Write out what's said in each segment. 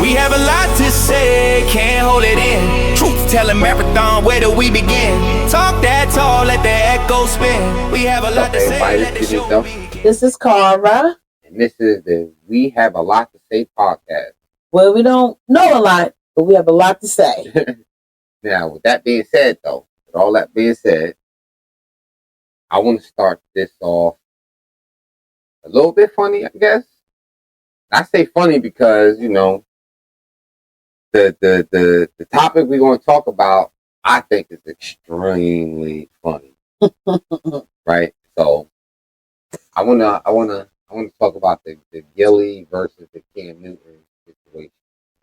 We have a lot to say, can't hold it in. Truth telling marathon, where do we begin? Talk that tall, let the echo spin. We have a lot to say, let the show begin. This is Cara. And this is the We Have a Lot to Say podcast. Well, we don't know a lot, but we have a lot to say. Now, with that being said, though, with all that being said, I want to start this off a little bit funny, I guess. I say funny because, you know, the topic we're going to talk about, I think is extremely funny. Right? So I wanna talk about the Gilly versus the Cam Newton situation.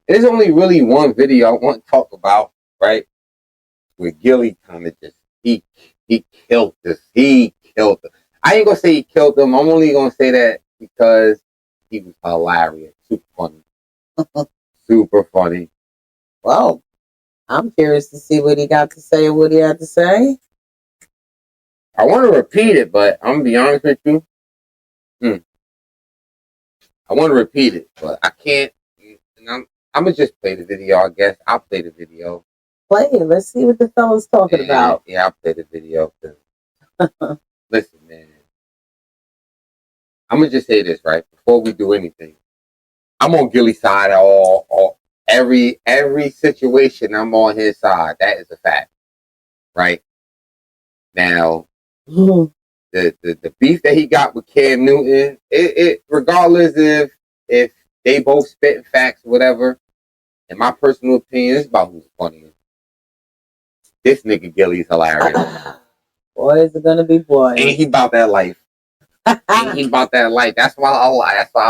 There's only really one video I want to talk about, right? Where Gilly kind of just he killed this. He killed him. I ain't gonna say he killed him. I'm only gonna say that because he was hilarious, super funny, super funny. Well, I'm curious to see what he got to say and what he had to say. I want to repeat it, but I'm gonna be honest with you. I want to repeat it, but I can't. And I'm gonna just play the video. I guess I'll play the video. Play it. Let's see what the fella's talking about. Yeah, I'll play the video. Listen, man. I'm gonna just say this right before we do anything. I'm on Gilly's side all every situation. I'm on his side. That is a fact, right? Now, the beef that he got with Cam Newton, it regardless if they both spitting facts, whatever. In my personal opinion, it's about who's funnier. This nigga Gilly's hilarious. Boys are gonna be boys. Ain't he about that life? Ain't he about that life? That's why I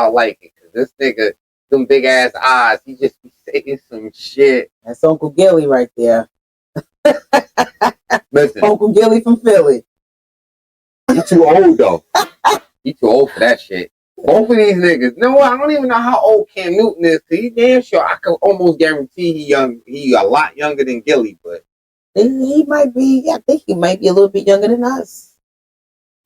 like it. Cause this nigga, them big ass eyes, he just be saying some shit. That's Uncle Gilly right there. Listen, Uncle Gilly from Philly. He too old though. He too old for that shit. Both of these niggas. No, I don't even know how old Cam Newton is. Cause he damn sure I can almost guarantee he a lot younger than Gilly, but he might be. I think he might be a little bit younger than us.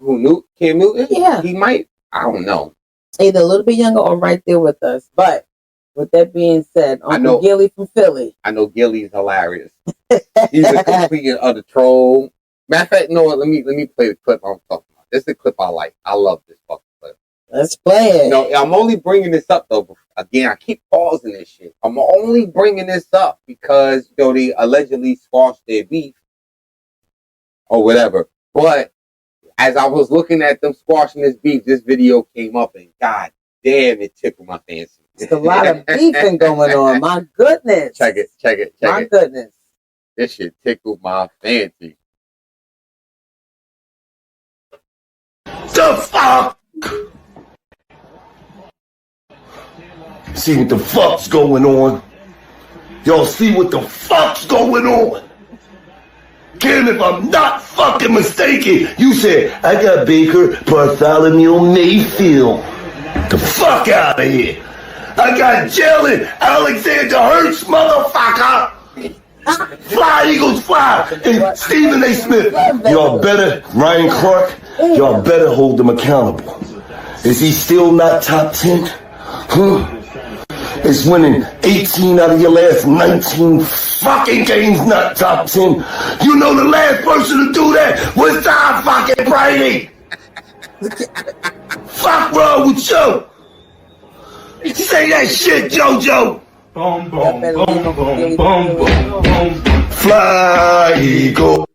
Who Cam Newton? Yeah, he might. I don't know. Either a little bit younger or right there with us. But with that being said, Uncle Gilly from Philly. I know Gilly's hilarious. He's a complete and utter troll. Matter of fact, you know what? Let me play the clip I'm talking about. This is the clip I like. I love this fucking clip. Let's play it. No, I'm only bringing this up though. Again, I keep pausing this shit. I'm only bringing this up because you know they allegedly squashed their beef or whatever. But as I was looking at them squashing this beef, this video came up and god damn, it tickled my fancy. There's a lot of beefing going on. My goodness. Check it. My goodness. This shit tickled my fancy. The fuck? See what the fuck's going on? Y'all see what the fuck's going on? Kim, if I'm not fucking mistaken, you said, I got Baker Bartholomew Mayfield. The fuck out of here. I got Jalen Alexander Hurts, motherfucker. Fly, Eagles, fly. And Stephen A. Smith. Y'all better, Ryan Clark, y'all better hold them accountable. Is he still not top 10? Huh? It's winning 18 out of your last 19 fucking games, not top 10. You know the last person to do that was Tom fucking Brady. Fuck wrong with you? Say that shit, JoJo. Boom, boom, boom, boom, boom, boom, boom. Fly, Eagle.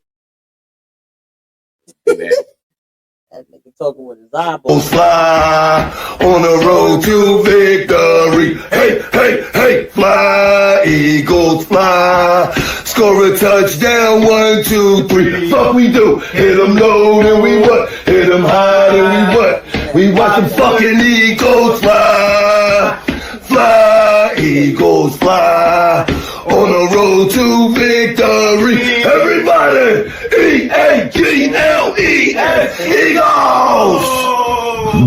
That nigga talking with his eyeballs. Fly on the road to victory. Hey, hey, hey. Fly, Eagles, fly. Score a touchdown, 1, 2, 3. Fuck we do. Hit them low, then we what? Hit them high, then we what? We watch the fucking Eagles fly. Fly, Eagles, fly. On the road to victory. Everybody, E-A-G-L-E-S, Eagles!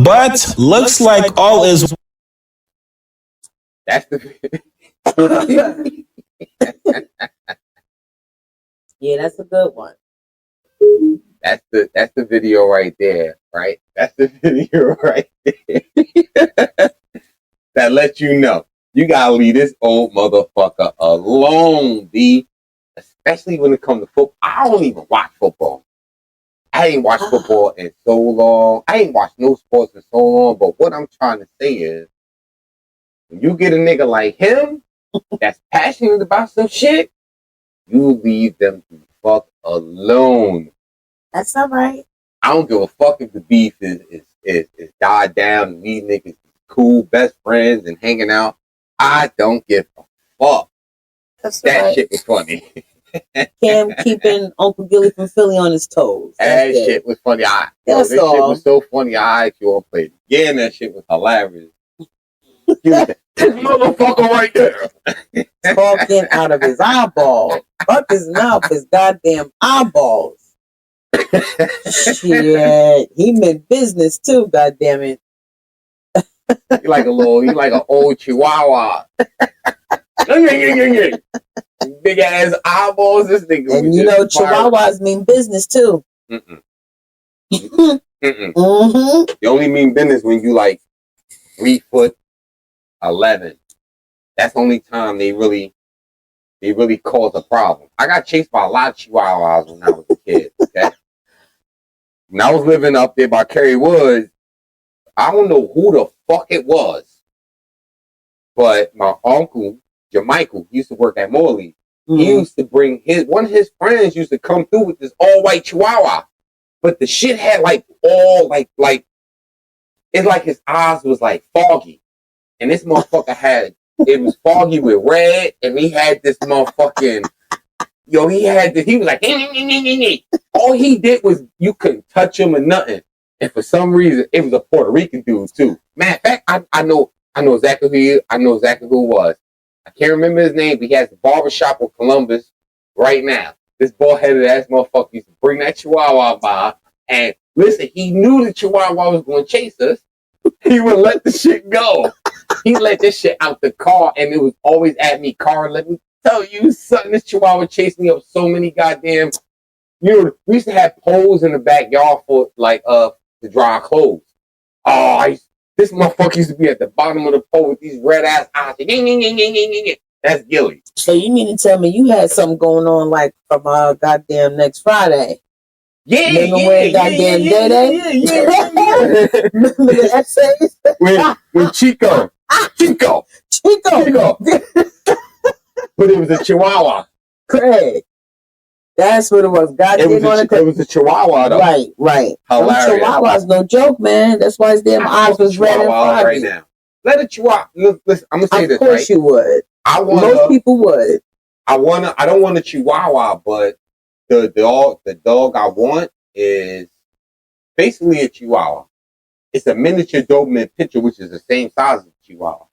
But looks like all is... That's the... Yeah, that's a good one. That's the video right there, right? That's the video right there. That lets you know. You gotta leave this old motherfucker alone, B. Especially when it comes to football. I don't even watch football. I ain't watched football in so long. I ain't watched no sports in so long. But what I'm trying to say is, when you get a nigga like him that's passionate about some shit, you leave them the fuck alone. That's all right. I don't give a fuck if the beef is died down and these niggas cool, best friends and hanging out. I don't give a fuck. That's that right. shit was funny. Cam keeping Uncle Gilly from Philly on his toes. That shit was funny. This shit was so funny. I actually all played again. That shit was hilarious. This motherfucker right there. Talking out of his eyeball. Fuck his mouth, his goddamn eyeballs. Shit. He meant business too, goddamn it. He like an old chihuahua. Big ass eyeballs. This nigga. And you know, chihuahuas mean business too. Mm-mm. They only mean business when you like 3'11". That's the only time they really cause a problem. I got chased by a lot of chihuahuas when I was a kid. Okay, when I was living up there by Kerry Woods, I don't know who the fuck it was, but my uncle Jermichael used to work at Morley. He used to bring one of his friends used to come through with this all white chihuahua, but the shit had like all like it's like his eyes was like foggy, and this motherfucker it was foggy with red, and he had this motherfucking he was like all he did was you couldn't touch him or nothing, and for some reason it was a Puerto Rican dude too. Matter of fact, I know exactly who he is. I know exactly who it was. I can't remember his name, but he has a barbershop in Columbus right now. This bald-headed ass motherfucker used to bring that chihuahua by, and listen, he knew the chihuahua was going to chase us. He would let the shit go. He let this shit out the car, and it was always at me, car. Let me tell you something. This chihuahua chased me up so many goddamn. We used to have poles in the backyard for to dry clothes. Oh, this motherfucker used to be at the bottom of the pole with these red ass eyes. That's Gilly. So you mean to tell me you had something going on like from goddamn next Friday? Yeah, goddamn day. Remember the essays? With Chico. But it was a chihuahua. Craig. That's what it was. It was a chihuahua though. Right. Hilarious. Them chihuahuas no joke, man. That's why his damn eyes was red and foggy. Right now. Let a chihuahua. Listen, I'm gonna say this. Of course you would. Most people would. I don't want a chihuahua, but the dog I want is basically a chihuahua. It's a miniature Doberman Pinscher, which is the same size as a chihuahua.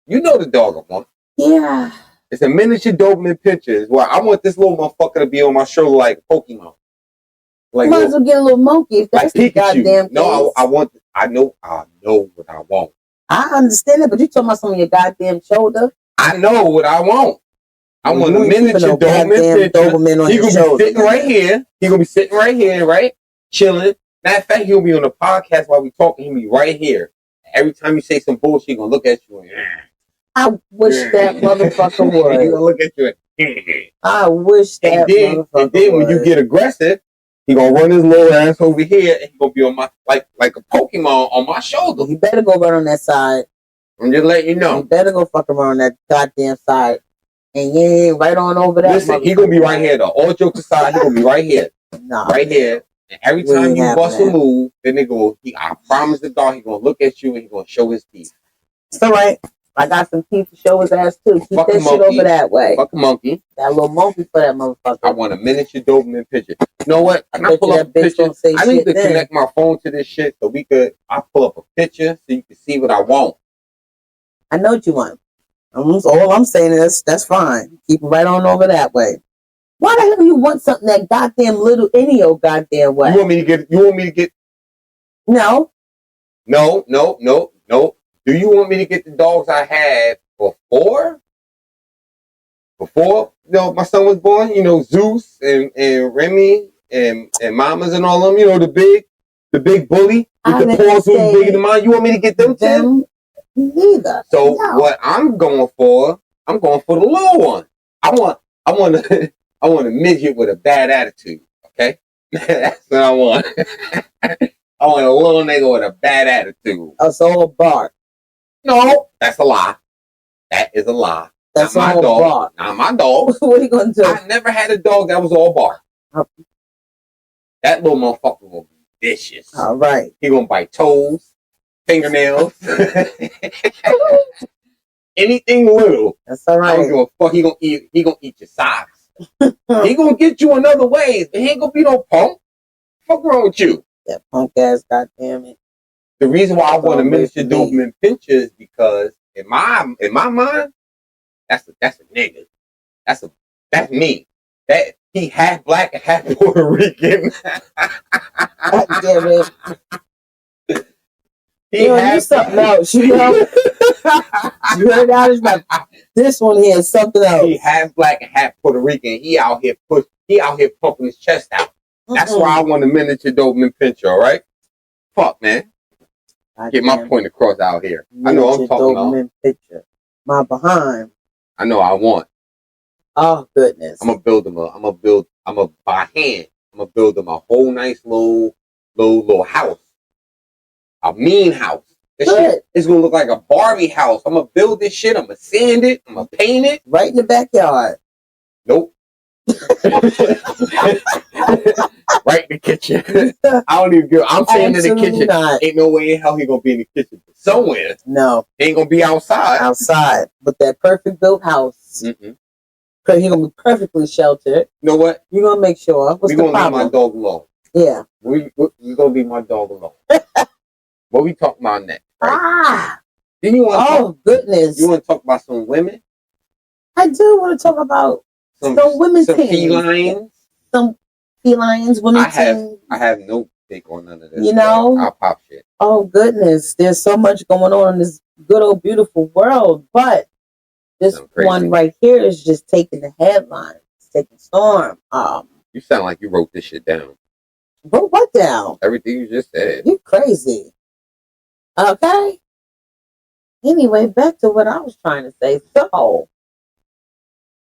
You know the dog I want. Yeah. It's a miniature Doberman Pinscher. Well, I want this little motherfucker to be on my shoulder like a Pokemon. Like might as well get a little monkey if that's like the goddamn case. No, I know what I want. I understand it, but you talking about some of your goddamn shoulder. I know what I want. I want a miniature Doberman Pinscher. He's gonna be sitting right here. He's gonna be sitting right here, right? Chilling. Matter of fact, he'll be on the podcast while we talking. He'll be right here. Every time you say some bullshit, he's gonna look at you and I wish that motherfucker would. He's gonna look at you and I wish that motherfucker would. And then when you get aggressive, he gonna run his little ass over here and he gonna be on my like a Pokemon on my shoulder. You better go run on that side. I'm just letting you know. You better go fuck around on that goddamn side. And yeah, right on over that. Listen, he gonna be right here though. All jokes aside, he gonna be right here. Right here. And every time you bust a move, then I promise the dog, he gonna look at you and he gonna show his teeth. It's all right. I got some teeth to show his ass too. Keep that shit over that way. Fuck a monkey. That little monkey for that motherfucker. I want a miniature Doberman Pinscher. You know what? Can I pull up a picture? I need to connect my phone to this shit so I pull up a picture so you can see what I want. I know what you want. All I'm saying is that's fine. Keep it right on over that way. Why the hell you want something that goddamn little any old goddamn way? You want me to get? No. Do you want me to get the dogs I had before? Before my son was born, Zeus and Remy and Mamas and all them, the big bully with the paws who's bigger than mine. You want me to get them too? Neither. So No. what I'm going for the little one. I want I want a midget with a bad attitude. Okay, that's what I want. I want a little nigga with a bad attitude. That's all bark. No, that's a lie. That is a lie. That's not my all dog. bark. Not my dog. What are you gonna do? I never had a dog that was all bark. That little motherfucker will be vicious. All right. He gonna bite toes, fingernails, anything little. That's all I don't right. give a fuck. He gonna eat your socks. He gonna get you in other ways. He ain't gonna be no punk. Fuck wrong with you? That punk ass, goddamn it. The reason why I want a miniature Don't wait for me. Doberman Pinscher is because in my mind, that's a nigga. That's me. That he half black and half Puerto Rican. God damn it. He You know, half you something else, you know? You heard that? It's like, this one here is something else. He half black and half Puerto Rican. He out here pumping his chest out. That's why I want a miniature Doberman Pinscher, all right? Fuck, man. Get my point across out here. I know I'm talking about. Picture. My behind. I know I want. Oh goodness. I'm gonna build him by hand. I'm gonna build him a whole nice little house. A mean house. This shit is gonna look like a Barbie house. I'm gonna build this shit. I'm gonna sand it. I'm gonna paint it. Right in the backyard. Nope. Right in the kitchen. I don't even give. I'm saying in the kitchen. Not. Ain't no way in hell he gonna be in the kitchen. Somewhere. No. He ain't gonna be outside. Outside. But that perfect built house. Mm-mm. He's gonna be perfectly sheltered. You know what? You're gonna make sure. What's We're the gonna leave problem? my dog alone. Yeah. We're gonna leave my dog alone. What we talking about next? Right? Ah. Then you want goodness. You want to talk about some women? I do want to talk about some women some things. felines. Some felines, women I things. have no take on none of this. You know? I'll pop shit. Oh goodness. There's so much going on in this good old beautiful world. But this one right here is just taking the headlines. It's taking storm. You sound like you wrote this shit down. Wrote what down? Everything you just said. You crazy. Okay. Anyway, back to what I was trying to say. So,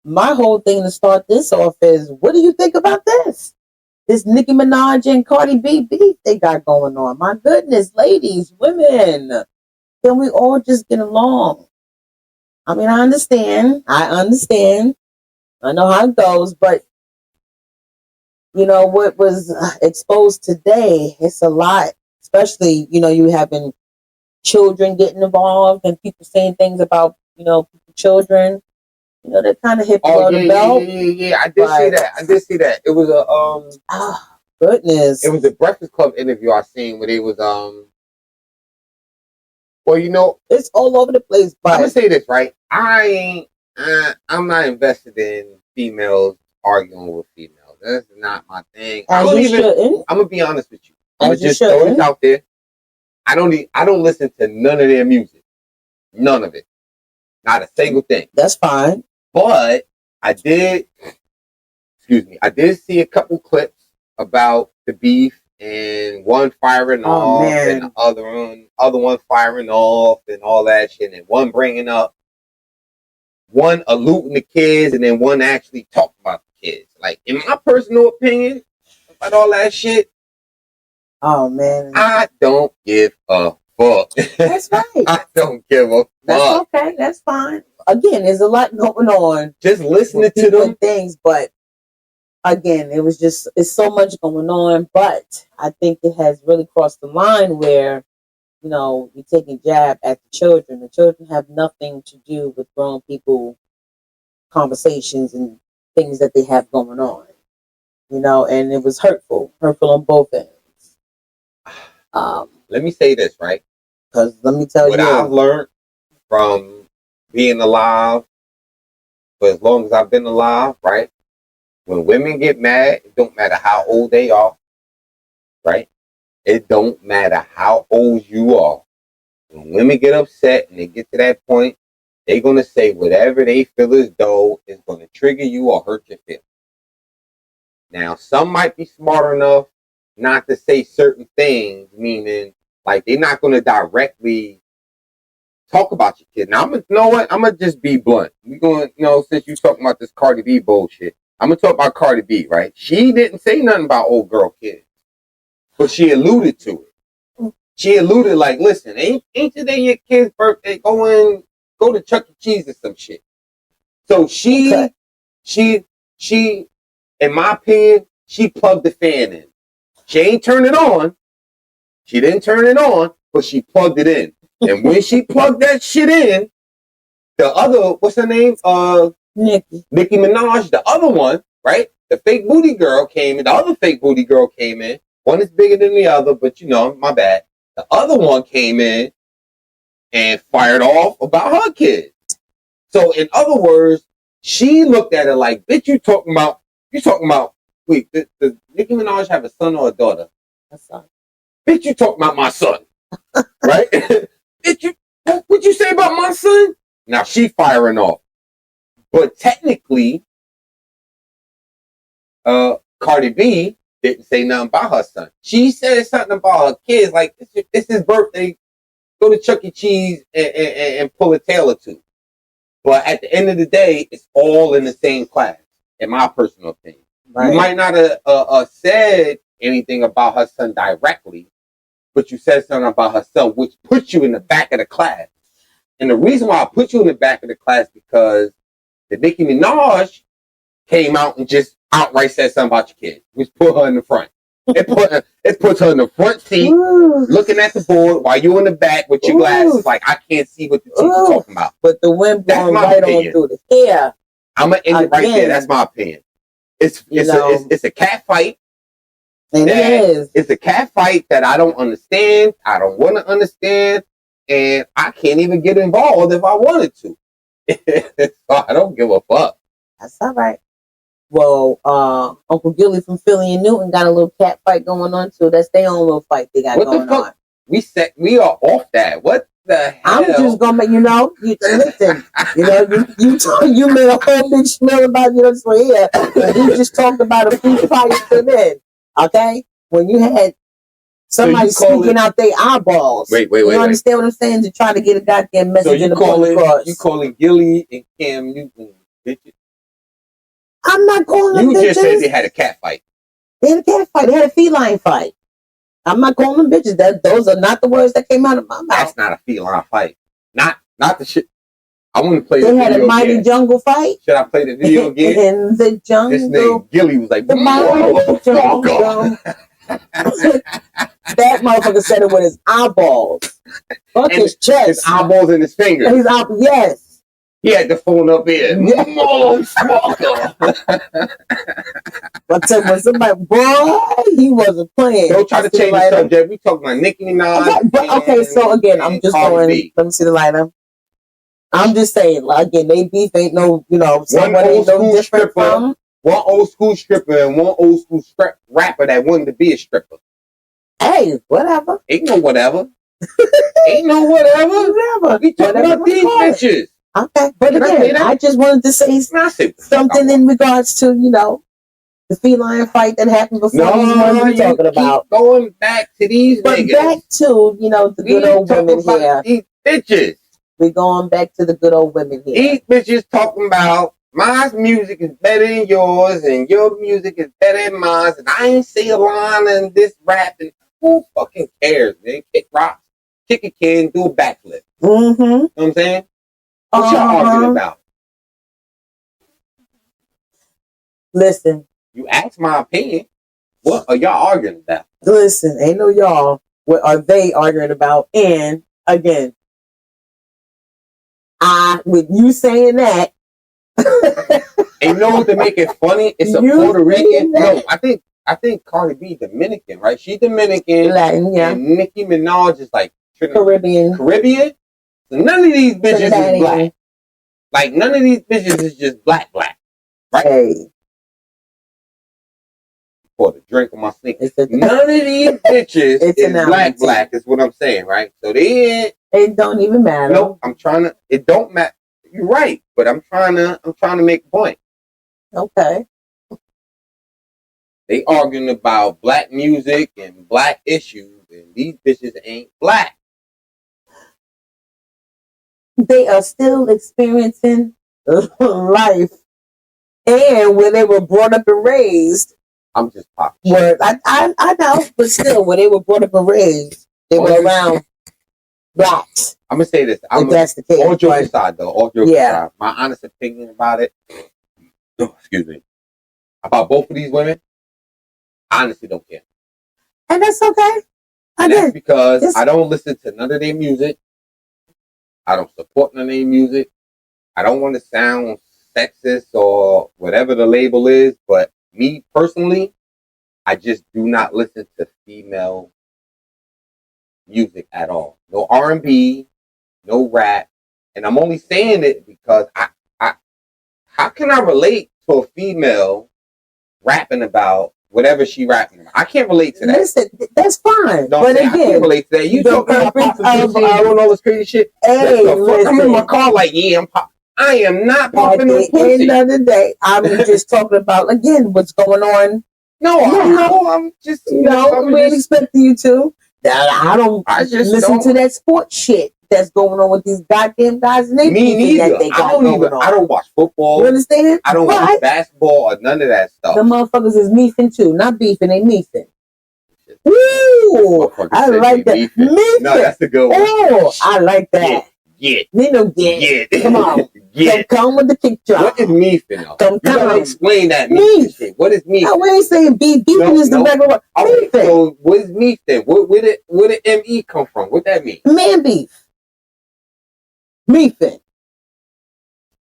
my whole thing to start this off is, what do you think about this? This Nicki Minaj and Cardi B beef they got going on. My goodness, ladies, women, can we all just get along? I mean, I understand. I know how it goes, but you know what was exposed today, it's a lot, especially, you know, you having children getting involved and people saying things about, you know, children, you know, that kind of hit below the belt. Yeah. I did see that. It was a oh goodness. It was a Breakfast Club interview I seen where they was well, you know, it's all over the place. But I'm gonna say this, right? I'm not invested in females arguing with females. That's not my thing. I'm gonna be honest with you. I'm gonna just throw this out there. I don't listen to none of their music. None of it. Not a single thing. That's fine. But I did see a couple clips about the beef and one firing off and the other one firing off and all that shit, and one bringing up one alluding the kids and then one actually talking about the kids. Like, in my personal opinion about all that shit, oh man, I don't give a fuck. That's right. I don't give a fuck. That's okay. That's fine. Again, there's a lot going on. Just listening to them things, but again, it's so much going on. But I think it has really crossed the line where, you know, you're taking jab at the children. The children have nothing to do with grown people conversations and things that they have going on. You know, and it was hurtful on both ends. Let me say this, right? Because let me tell you what I've learned from being alive for as long as I've been alive, right? When women get mad, it don't matter how old they are, right? It don't matter how old you are. When women get upset and they get to that point, they're going to say whatever they feel as though is going to trigger you or hurt your feelings. Now, some might be smart enough not to say certain things, meaning like they're not going to directly talk about your kid. Now you know what? I'm gonna just be blunt. We going, since you talking about this Cardi B bullshit, I'm gonna talk about Cardi B, right? She didn't say nothing about old girl kids, but she alluded to it. She alluded like, listen, ain't today your kid's birthday? Go to Chuck E. Cheese or some shit. So she, in my opinion, she plugged the fan in. She ain't turn it on. She didn't turn it on, but she plugged it in. And when she plugged that shit in, the other, what's her name? Nicki Minaj, the other one, right? The fake booty girl came in. The other fake booty girl came in. One is bigger than the other, but my bad. The other one came in and fired off about her kids. So in other words, she looked at it like, bitch, you talking about, wait, does Nicki Minaj have a son or a daughter? A son. Bitch, you talking about my son. Right? Bitch, what you say about my son? Now she firing off. But technically, Cardi B didn't say nothing about her son. She said something about her kids, like, it's his birthday, go to Chuck E. Cheese and pull a tail or two. But at the end of the day, it's all in the same class, in my personal opinion. Right. You might not have said anything about her son directly, but you said something about her son, which puts you in the back of the class. And the reason why I put you in the back of the class because the Nicki Minaj came out and just outright said something about your kid, which put her in the front. It puts her in the front seat, looking at the board while you in the back with your glasses, like I can't see what the teacher's talking about. But the wind blowing right on through the hair. I'm gonna end it right there. That's my opinion. It's a cat fight. And it is. It's a cat fight that I don't understand. I don't want to understand, and I can't even get involved if I wanted to. So I don't give a fuck. That's all right. Well, Uncle Gilly from Philly and Newton got a little cat fight going on too. That's their own little fight they got going on. We are off that. What the hell? I'm just gonna make listen. You made a whole big spiel about here. We just talked about a few fights to then. Okay, when you had somebody speaking out their eyeballs. Wait. You understand what I'm saying? To try to get a goddamn message in the across. You calling Gilly and Cam Newton bitches? I'm not calling them bitches. You just said they had a cat fight. They had a cat fight. They had a feline fight. I'm not calling them bitches. Those are not the words that came out of my mouth. That's not a feline fight. Not the shit. I want to play the video again. They had a mighty jungle fight. Should I play the video again? In the jungle. This nigga Gilly was like, the mighty jungle. That motherfucker said it with his eyeballs. Fuck his chest. His eyeballs and his fingers. Yes. He had the phone up here. Motherfucker. But when somebody, boy, he wasn't playing. Don't try to change the subject. We talking about Nicki Minaj. Okay, so again, I'm just going. Let me see the lighter. I'm just saying, again, they beef ain't no, someone ain't no different from. One old school stripper and one old school rapper that wanted to be a stripper. Hey, whatever. Ain't no whatever. Ain't no whatever. We talking about these bitches. Okay, but again, I just wanted to say something in regards to, the feline fight that happened before. No, we're talking about going back to these niggas. Back to, the good old women here. These bitches. We're going back to the good old women here. These bitches talking about my music is better than yours and your music is better than mine and I ain't say a line in this rap and who fucking cares, man? Kick rocks, kick a can, do a backflip. Mm-hmm. You know what I'm saying? What y'all arguing about? Listen. You asked my opinion. What are y'all arguing about? Listen, ain't no y'all. What are they arguing about? And again, with you saying that, and know what to make it funny? It's a Puerto Rican. No, I think Cardi B Dominican, right? She Dominican, Latin, yeah. And Nicki Minaj is like Caribbean. So none of these bitches is black. Like none of these bitches is just black, right? Hey. For the drink of my sneakers. None of these bitches is black is what I'm saying, right? So it don't even matter. No, it don't matter. You're right, but I'm trying to make a point. Okay. They arguing about black music and black issues, and these bitches ain't black. they are still experiencing life and where they were brought up and raised. I'm just popping. Were I know, but still, where they were brought up and raised, they were around blacks. I'm gonna say this. If that's the case. All jokes aside, though. All jokes Yeah. aside. My honest opinion about it. Excuse me. About both of these women, I honestly don't care. And that's okay. And that's because I don't listen to none of their music. I don't support none of their music. I don't want to sound sexist or whatever the label is, but me personally, I just do not listen to female music at all. No R&B, no rap. And I'm only saying it because I how can I relate to a female rapping about whatever she rapping about? I can't relate to that. Listen, that's fine. No, but I can't relate to that. You talking about popping and all this crazy shit. Hey, I'm in my car like, yeah, I'm pop. I am not popping no pussy. At the end of the day, I'm just talking about, again, what's going on. No, I'm just, we ain't expecting you to. I just listen to that sports shit that's going on with these goddamn guys. And they Me neither. That they got I don't watch football. You understand? I don't watch basketball or none of that stuff. The motherfuckers is meefing too. Not beefing, they meefing. Ooh, I like that. Meefing. No, that's a good one. Oh, I like that. Get. Come on. Come with the kick drop. What is meefing? You gotta explain that meef. Shit. What is meef? We ain't saying beef. Beefing is the regular. Okay, so what is meef then? Where did M-E come from? What that mean? Man beef. Meefing.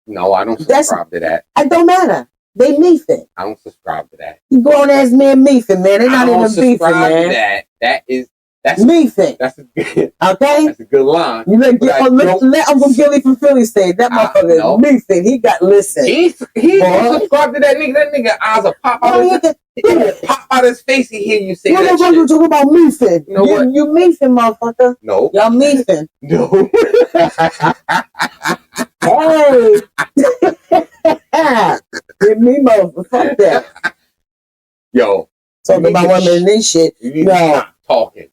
No, I don't subscribe to that. It don't matter. They meefing. I don't subscribe to that. You grown ass man meefing, man. They're not even beefing, man. That's meefing. That's a good. Okay. That's a good line. You let Uncle Gilly from Philly say it. That motherfucker is meefing. He got listen. He don't subscribe to that nigga. That nigga eyes will pop out his face. He hear you say that shit. You talking about meefing? You know what? You meefing, motherfucker. No. Y'all meefing. No. Hey. Give me motherfucker. Fuck that. Yo. Talking about women and this shit. No. Talking.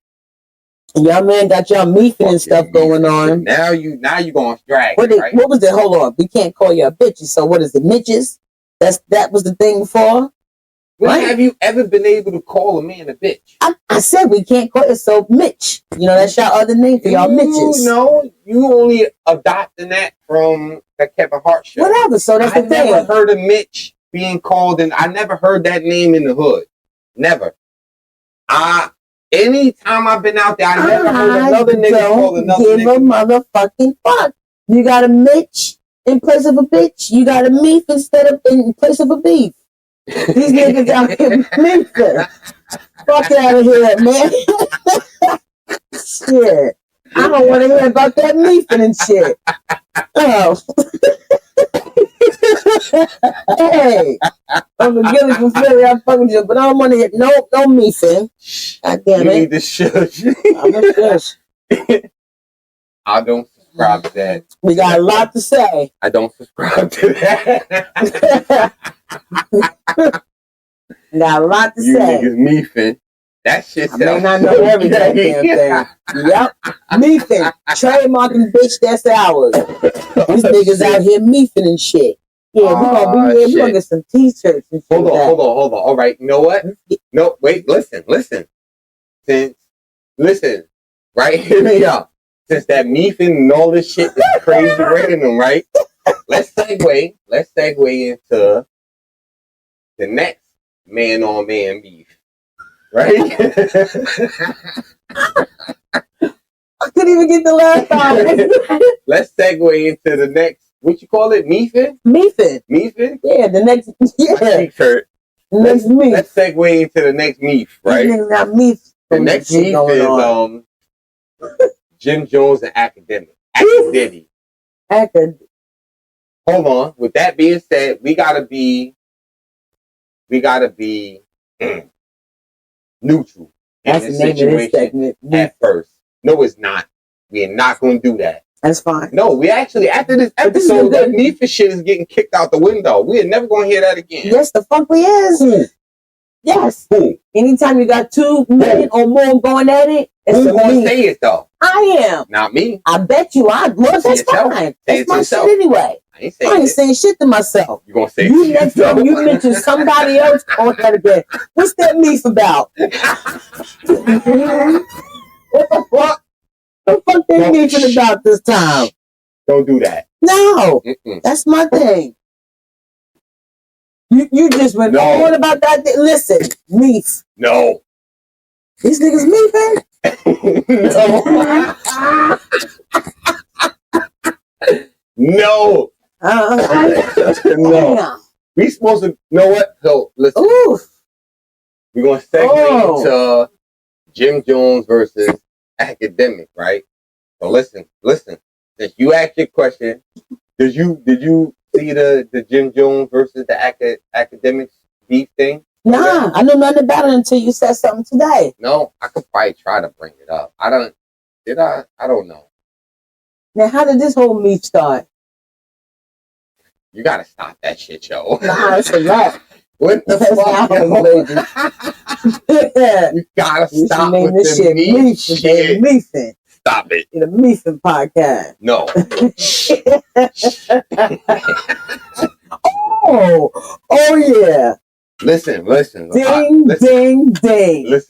Y'all man got y'all meefing and stuff going on. Now you going drag. What was it? Hold on. We can't call y'all bitches. So what is it? Mitches? That was the thing before? When have you ever been able to call a man a bitch? I said we can't call it, so Mitch. You know, that's y'all other name for y'all Mitches. No, you only adopting that from the Kevin Hart show. Whatever, so that's the thing. I never heard of Mitch being called, and I never heard that name in the hood. Never. Anytime I've been out there, I never heard another nigga call another nigga. Give a motherfucking fuck. You got a Mitch in place of a bitch. You got a meef in place of a beef. These niggas out here meefing. Fuck out of here, man. Shit. I don't want to hear about that meefing and shit. Oh. Hey. I'm Gilly from Philly. I'm fucking you, but I don't want to hear no meefing. God damn it. You need to shush. I'm a shush. I don't subscribe to that. We got a lot to say. I don't subscribe to that. Got a lot to you say. You niggas meefing. That shit sounds I may not know every damn thing. Yep. Meefing. Trademarking bitch, that's ours. These niggas out here meefing and shit. Yeah, we're gonna get some t-shirts and shit. Hold on. All right, you know what? No, wait, listen. Right, hear me out. Since that meefing and all this shit is crazy random, right? Let's segue into the next man-on-man beef. Right? I couldn't even get the last time. Let's segue into the next, what you call it? Meefing? Meefing? Yeah, the next, Next meef. Let's segue into the next meef, right? Got meef. The next meef is Jim Jones and Academic. Hold on. With that being said, we gotta be neutral in this situation at first. No, it's not. We are not going to do that. That's fine. No, we actually, after this episode, that Neefa shit is getting kicked out the window. We are never going to hear that again. Yes, the fuck we is. Who? Yes. Who? Anytime you got two men or more going at it, it's who's going to say it, though? I am. Not me. I bet you I. Well, that's yourself. fine. Say That's it to my yourself. shit anyway. I ain't I ain't saying it. saying shit to myself. You gonna say it You to next yourself. time you mention somebody else on that again. What's that beef about? What the fuck? The fuck they No, beefing shh. about this time? Don't do that. No, Mm-mm. that's my thing. You just went No. on about that. Listen, beef. No. These niggas beefing. No. No. Damn. We supposed to know what? So listen. Oof. We're gonna segue into Jim Jones versus academic, right? So listen. Since you asked your question, did you see the Jim Jones versus the academics beef thing? Nah, I know nothing about it until you said something today. No, I could probably try to bring it up. I don't know. Now, how did this whole beef start? You gotta stop that shit, yo. Nah, it's a lot. What the fuck, baby? You gotta You stop name with this the shit meat shit. shit. Meefing. Stop it. In a meefing podcast. No. Oh yeah. Listen. Ding, ding, ding. Listen.